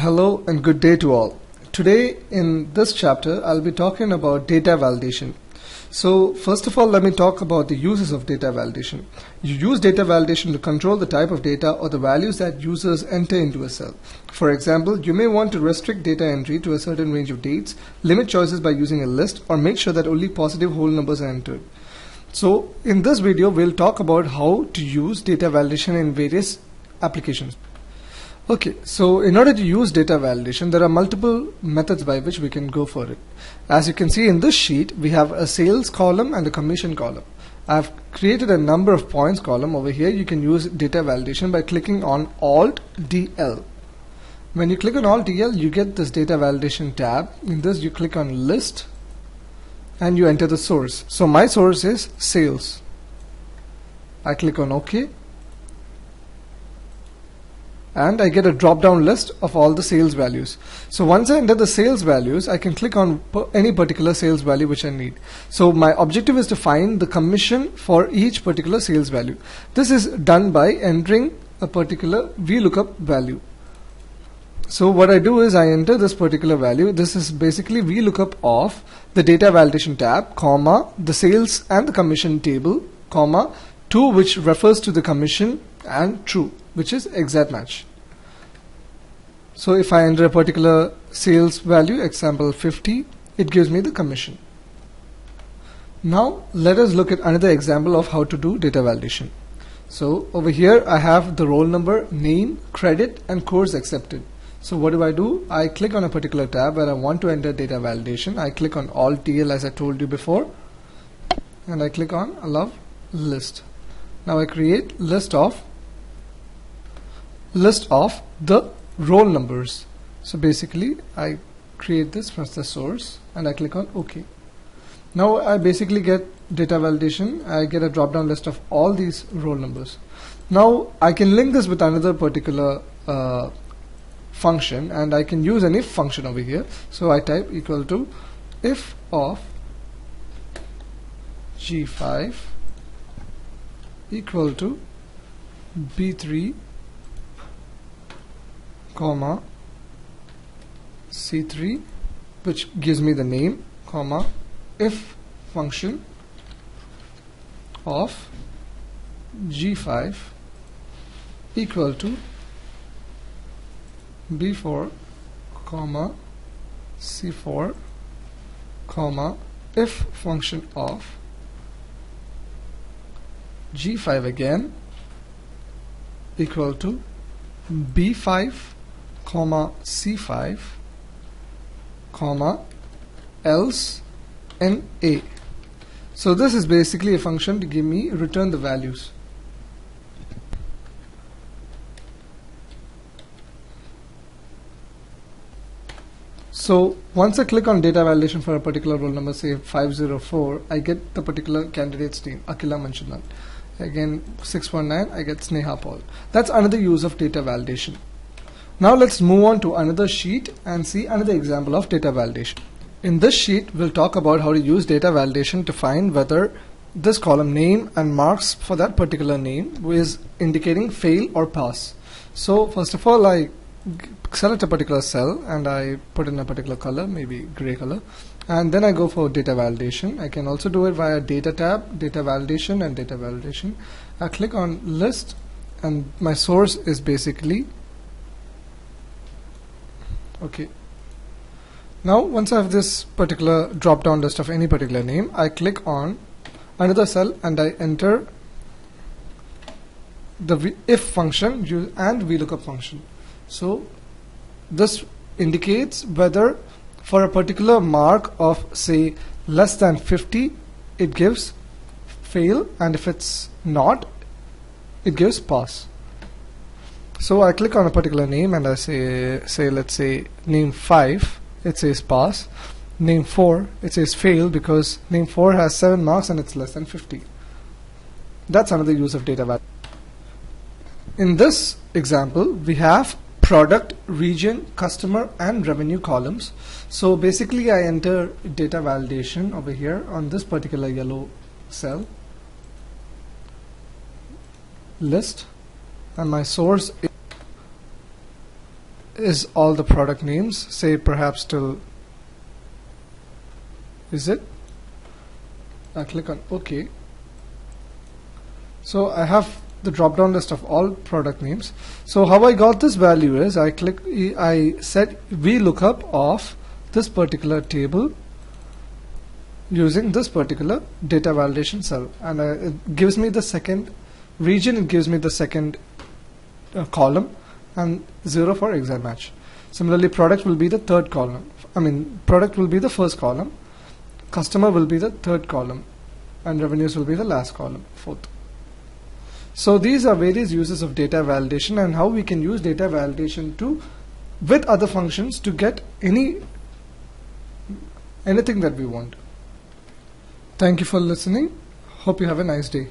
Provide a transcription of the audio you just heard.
Hello and good day to all. Today in this chapter I'll be talking about data validation. So first of all, let me talk about the uses of data validation. You use data validation to control the type of data or the values that users enter into a cell. For example, you may want to restrict data entry to a certain range of dates, limit choices by using a list, or make sure that only positive whole numbers are entered. So in this video we'll talk about how to use data validation in various applications. Okay, so in order to use data validation, there are multiple methods by which we can go for it. As you can see in this sheet, we have a sales column and a commission column. I've created a number of points column over here. You can use data validation by clicking on Alt DL. When you click on Alt DL, you get this data validation tab. In this, you click on List and you enter the source. So my source is sales. I click on OK. And I get a drop down list of all the sales values. So once I enter the sales values, I can click on any particular sales value which I need. So my objective is to find the commission for each particular sales value. This is done by entering a particular VLOOKUP value. So what I do is I enter this particular value. This is basically VLOOKUP of the data validation tab, comma, the sales and the commission table, comma, to which refers to the commission, and true, which is exact match. So if I enter a particular sales value, example 50, it gives me the commission. Now let us look at another example of how to do data validation. So over here I have the roll number, name, credit, and course accepted. So what do? I click on a particular tab where I want to enter data validation. I click on Alt TL as I told you before, and I click on Allow List. Now I create list of the roll numbers. So basically I create this from the source and I click on OK. Now I basically get data validation. I get a drop down list of all these roll numbers. Now I can link this with another particular function, and I can use an if function over here. So I type equal to if of G5 equal to B3 comma C3, which gives me the name, comma, if function of G5 equal to B4 comma C4 comma if function of G5 again equal to B5 comma C5 comma else in A. So this is basically a function to give me return the values. So once I click on data validation for a particular roll number, say 504, I get the particular candidate's name, Akila Manjunath. Again 619, I get Sneha Paul. That's another use of data validation. Now let's move on to another sheet and see another example of data validation. In this sheet we'll talk about how to use data validation to find whether this column name and marks for that particular name is indicating fail or pass. So first of all, I select a particular cell and I put in a particular color, maybe gray color, and then I go for data validation. I can also do it via data tab, data validation, and data validation. I click on list and my source is basically okay. Now once I have this particular drop down list of any particular name, I click on another cell and I enter the if function and VLOOKUP function. So this indicates whether for a particular mark of say less than 50 it gives fail, and if it's not, it gives pass. So I click on a particular name and I say let's say name 5, it says pass. Name 4, it says fail because name 4 has 7 marks and it's less than 50. That's another use of data validation. In this example we have product, region, customer, and revenue columns. So basically I enter data validation over here on this particular yellow cell, list, and my source is is all the product names, say perhaps till is it. I click on OK. So I have the drop down list of all product names. So how I got this value is I set VLOOKUP of this particular table using this particular data validation cell, and it gives me the second region, it gives me the second column, and 0 for exact match. Similarly, product will be the third column. Product will be the first column, customer will be the third column, and revenues will be the last column, fourth. So these are various uses of data validation and how we can use data validation with other functions to get anything that we want. Thank you for listening. Hope you have a nice day.